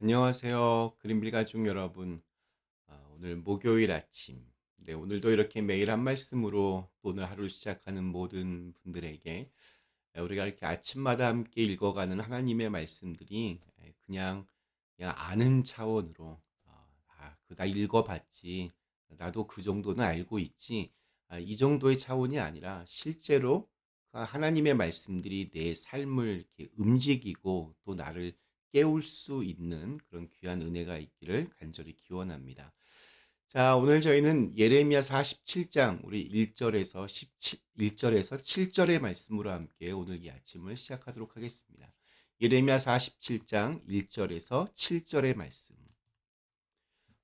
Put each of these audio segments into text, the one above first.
안녕하세요. 그린빌 가족 여러분. 오늘 목요일 아침. 네, 오늘도 이렇게 매일 한 말씀으로 또 오늘 하루를 시작하는 모든 분들에게 우리가 이렇게 아침마다 함께 읽어가는 하나님의 말씀들이 그냥 아는 차원으로 나 읽어봤지. 나도 그 정도는 알고 있지. 이 정도의 차원이 아니라 실제로 그 하나님의 말씀들이 내 삶을 이렇게 움직이고 또 나를 깨울 수 있는 그런 귀한 은혜가 있기를 간절히 기원합니다. 자, 오늘 저희는 예레미야 47장 우리 1절에서 1절에서 7절의 말씀으로 함께 오늘 이 아침을 시작하도록 하겠습니다. 예레미야 47장 1절에서 7절의 말씀.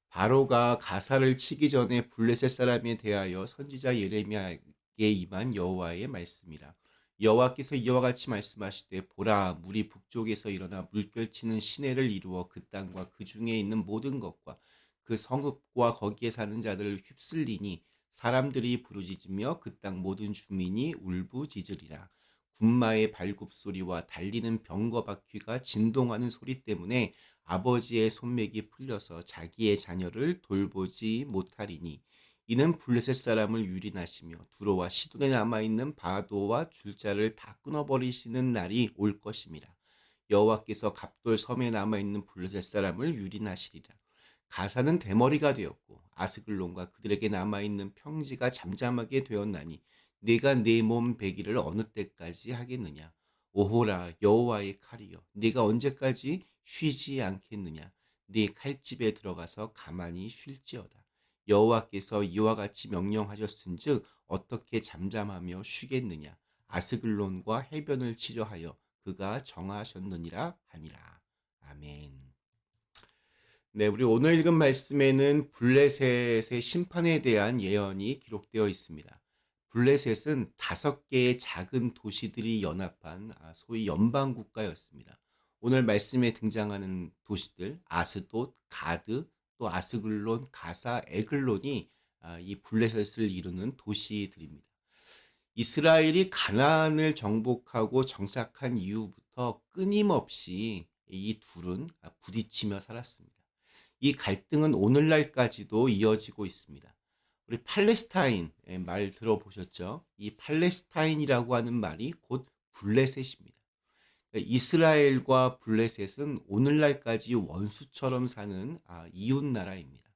바로가 가사를 치기 전에 블레셋 사람에 대하여 선지자 예레미야에게 임한 여호와의 말씀이라. 여호와께서 이와 같이 말씀하시되 보라, 물이 북쪽에서 일어나 물결치는 시내를 이루어 그 땅과 그 중에 있는 모든 것과 그 성읍과 거기에 사는 자들을 휩쓸리니 사람들이 부르짖으며 그 땅 모든 주민이 울부짖으리라. 군마의 발굽 소리와 달리는 병거 바퀴가 진동하는 소리 때문에 아버지의 손맥이 풀려서 자기의 자녀를 돌보지 못하리니 이는 블레셋 사람을 유린하시며 두로와 시돈에 남아있는 바도와 줄자를 다 끊어버리시는 날이 올 것임이라. 여호와께서 갑돌 섬에 남아있는 블레셋 사람을 유린하시리라. 가사는 대머리가 되었고 아스글론과 그들에게 남아있는 평지가 잠잠하게 되었나니 네가 내 몸 베기를 어느 때까지 하겠느냐. 오호라 여호와의 칼이여, 네가 언제까지 쉬지 않겠느냐. 네 칼집에 들어가서 가만히 쉴지어다. 여호와께서 이와 같이 명령하셨은즉 어떻게 잠잠하며 쉬겠느냐. 아스글론과 해변을 치려하여 그가 정하셨느니라 하니라. 아멘. 네, 우리 오늘 읽은 말씀에는 블레셋의 심판에 대한 예언이 기록되어 있습니다. 블레셋은 5개의 작은 도시들이 연합한 소위 연방 국가였습니다. 오늘 말씀에 등장하는 도시들 아스돗, 가드, 또 아스글론, 가사, 에글론이 이 블레셋을 이루는 도시들입니다. 이스라엘이 가나안을 정복하고 정착한 이후부터 끊임없이 이 둘은 부딪히며 살았습니다. 이 갈등은 오늘날까지도 이어지고 있습니다. 우리 팔레스타인 말 들어보셨죠? 이 팔레스타인이라고 하는 말이 곧 블레셋입니다. 그러니까 이스라엘과 블레셋은 오늘날까지 원수처럼 사는 이웃 나라입니다.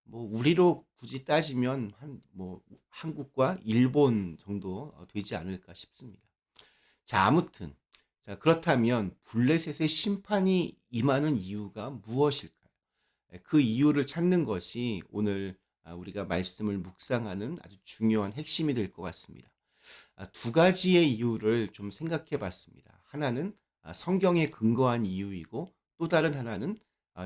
뭐 우리로 굳이 따지면 한국과 일본 정도 되지 않을까 싶습니다. 자, 아무튼 자, 그렇다면 블레셋의 심판이 임하는 이유가 무엇일까요? 그 이유를 찾는 것이 오늘 우리가 말씀을 묵상하는 아주 중요한 핵심이 될 것 같습니다. 두 가지의 이유를 좀 생각해 봤습니다. 하나는 성경에 근거한 이유이고 또 다른 하나는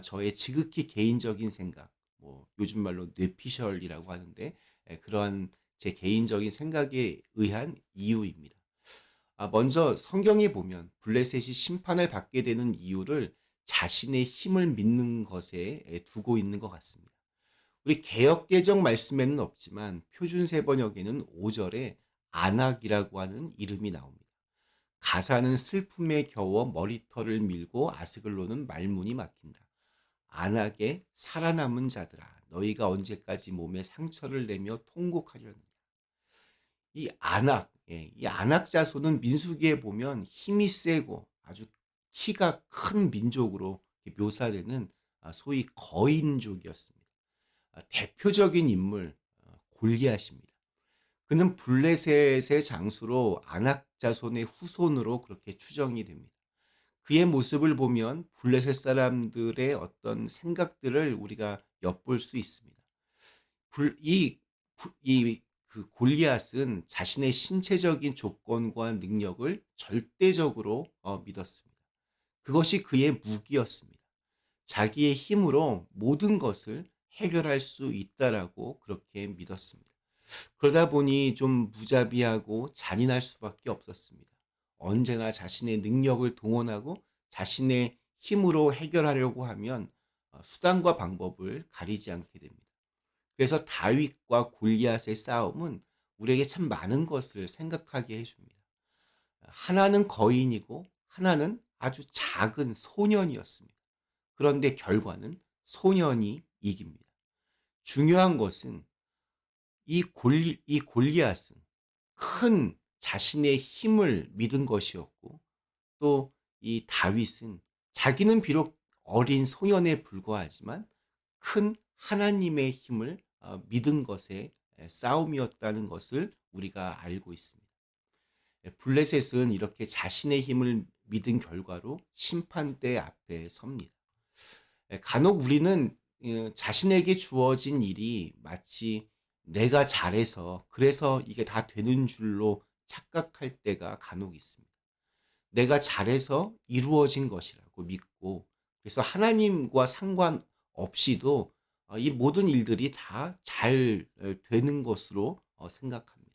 저의 지극히 개인적인 생각, 뭐 요즘 말로 뇌피셜이라고 하는데 그러한 제 개인적인 생각에 의한 이유입니다. 먼저 성경에 보면 블레셋이 심판을 받게 되는 이유를 자신의 힘을 믿는 것에 두고 있는 것 같습니다. 우리 개역개정 말씀에는 없지만 표준세 번역에는 5절에 안악이라고 하는 이름이 나옵니다. 가사는 슬픔에 겨워 머리털을 밀고 아스글로는 말문이 막힌다. 안악에 살아남은 자들아, 너희가 언제까지 몸에 상처를 내며 통곡하려느냐. 이 안악 자손은 민수기에 보면 힘이 세고 아주 키가 큰 민족으로 묘사되는 소위 거인족이었습니다. 대표적인 인물 골리앗입니다. 그는 블레셋의 장수로 아낙 자손의 후손으로 그렇게 추정이 됩니다. 그의 모습을 보면 블레셋 사람들의 어떤 생각들을 우리가 엿볼 수 있습니다. 불, 이, 그 골리앗은 자신의 신체적인 조건과 능력을 절대적으로 믿었습니다. 그것이 그의 무기였습니다. 자기의 힘으로 모든 것을 해결할 수 있다라고 그렇게 믿었습니다. 그러다 보니 좀 무자비하고 잔인할 수밖에 없었습니다. 언제나 자신의 능력을 동원하고 자신의 힘으로 해결하려고 하면 수단과 방법을 가리지 않게 됩니다. 그래서 다윗과 골리앗의 싸움은 우리에게 참 많은 것을 생각하게 해줍니다. 하나는 거인이고 하나는 아주 작은 소년이었습니다. 그런데 결과는 소년이 이깁니다. 중요한 것은 이 골리앗은 큰 자신의 힘을 믿은 것이었고, 또 이 다윗은 자기는 비록 어린 소년에 불과하지만 큰 하나님의 힘을 믿은 것의 싸움이었다는 것을 우리가 알고 있습니다. 블레셋은 이렇게 자신의 힘을 믿은 결과로 심판대 앞에 섭니다. 간혹 우리는 자신에게 주어진 일이 마치 내가 잘해서 그래서 이게 다 되는 줄로 착각할 때가 간혹 있습니다. 내가 잘해서 이루어진 것이라고 믿고, 그래서 하나님과 상관없이도 이 모든 일들이 다 잘 되는 것으로 생각합니다.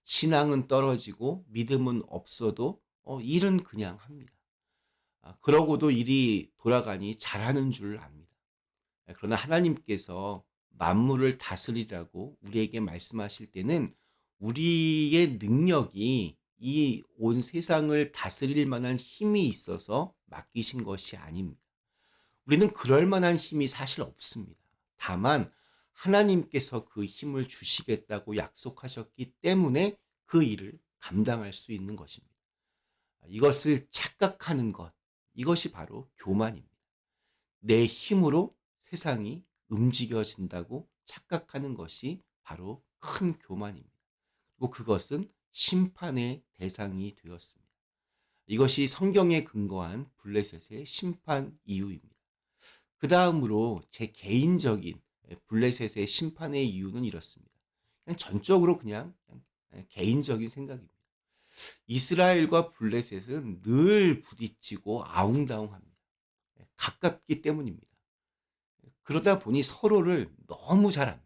신앙은 떨어지고 믿음은 없어도 일은 그냥 합니다. 그러고도 일이 돌아가니 잘하는 줄 압니다. 그러나 하나님께서 만물을 다스리라고 우리에게 말씀하실 때는 우리의 능력이 이 온 세상을 다스릴 만한 힘이 있어서 맡기신 것이 아닙니다. 우리는 그럴 만한 힘이 사실 없습니다. 다만 하나님께서 그 힘을 주시겠다고 약속하셨기 때문에 그 일을 감당할 수 있는 것입니다. 이것을 착각하는 것, 이것이 바로 교만입니다. 내 힘으로 세상이 움직여진다고 착각하는 것이 바로 큰 교만입니다. 그리고 그것은 심판의 대상이 되었습니다. 이것이 성경에 근거한 블레셋의 심판 이유입니다. 그 다음으로 제 개인적인 블레셋의 심판의 이유는 이렇습니다. 그냥 전적으로 그냥 개인적인 생각입니다. 이스라엘과 블레셋은 늘 부딪히고 아웅다웅합니다. 가깝기 때문입니다. 그러다 보니 서로를 너무 잘 압니다.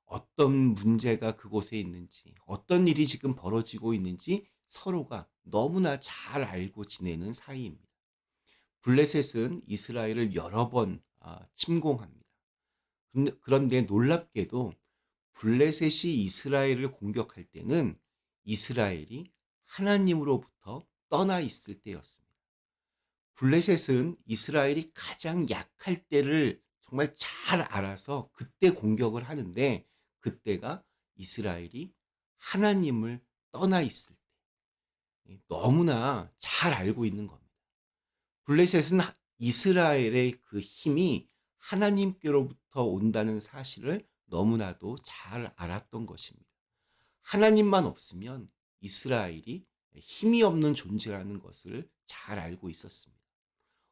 어떤 문제가 그곳에 있는지, 어떤 일이 지금 벌어지고 있는지 서로가 너무나 잘 알고 지내는 사이입니다. 블레셋은 이스라엘을 여러 번 침공합니다. 그런데 놀랍게도 블레셋이 이스라엘을 공격할 때는 이스라엘이 하나님으로부터 떠나 있을 때였습니다. 블레셋은 이스라엘이 가장 약할 때를 정말 잘 알아서 그때 공격을 하는데, 그때가 이스라엘이 하나님을 떠나 있을 때 너무나 잘 알고 있는 겁니다. 블레셋은 이스라엘의 그 힘이 하나님께로부터 온다는 사실을 너무나도 잘 알았던 것입니다. 하나님만 없으면 이스라엘이 힘이 없는 존재라는 것을 잘 알고 있었습니다.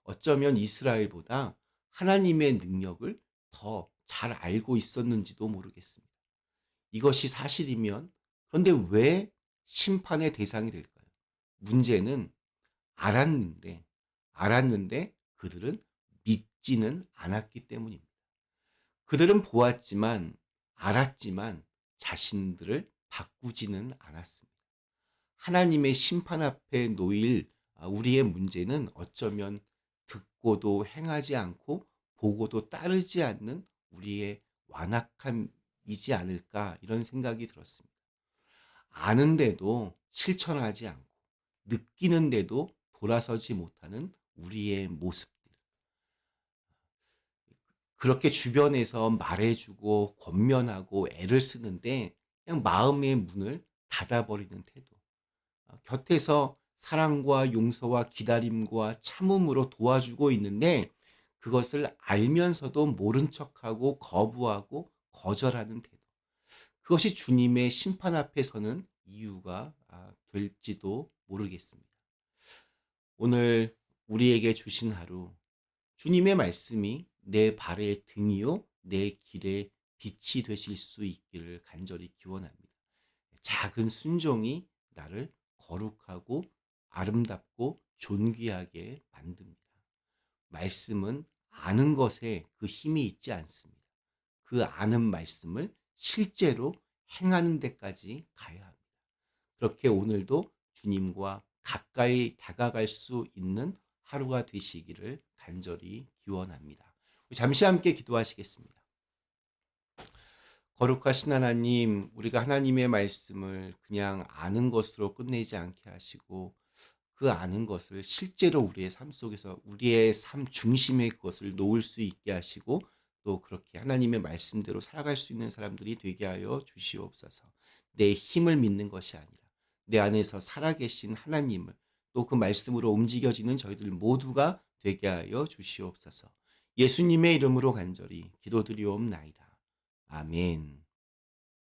어쩌면 이스라엘보다 하나님의 능력을 더 잘 알고 있었는지도 모르겠습니다. 이것이 사실이면 그런데 왜 심판의 대상이 될까요? 문제는 알았는데 그들은 믿지는 않았기 때문입니다. 그들은 보았지만 알았지만 자신들을 바꾸지는 않았습니다. 하나님의 심판 앞에 놓일 우리의 문제는 어쩌면 듣고도 행하지 않고 보고도 따르지 않는 우리의 완악함이지 않을까, 이런 생각이 들었습니다. 아는데도 실천하지 않고 느끼는데도 돌아서지 못하는 우리의 모습들. 그렇게 주변에서 말해주고 권면하고 애를 쓰는데 그냥 마음의 문을 닫아버리는 태도. 곁에서 사랑과 용서와 기다림과 참음으로 도와주고 있는데 그것을 알면서도 모른 척하고 거부하고 거절하는 태도. 그것이 주님의 심판 앞에 서는 이유가 될지도 모르겠습니다. 오늘 우리에게 주신 하루, 주님의 말씀이 내 발의 등이요 내 길의 빛이 되실 수 있기를 간절히 기원합니다. 작은 순종이 나를 거룩하고 아름답고 존귀하게 만듭니다. 말씀은 아는 것에 그 힘이 있지 않습니다. 그 아는 말씀을 실제로 행하는 데까지 가야 합니다. 그렇게 오늘도 주님과 가까이 다가갈 수 있는 하루가 되시기를 간절히 기원합니다. 잠시 함께 기도하시겠습니다. 거룩하신 하나님, 우리가 하나님의 말씀을 그냥 아는 것으로 끝내지 않게 하시고 그 아는 것을 실제로 우리의 삶 속에서 우리의 삶 중심에 그것을 놓을 수 있게 하시고 또 그렇게 하나님의 말씀대로 살아갈 수 있는 사람들이 되게 하여 주시옵소서. 내 힘을 믿는 것이 아니라 내 안에서 살아계신 하나님을 또 그 말씀으로 움직여지는 저희들 모두가 되게 하여 주시옵소서. 예수님의 이름으로 간절히 기도드리옵나이다. 아멘.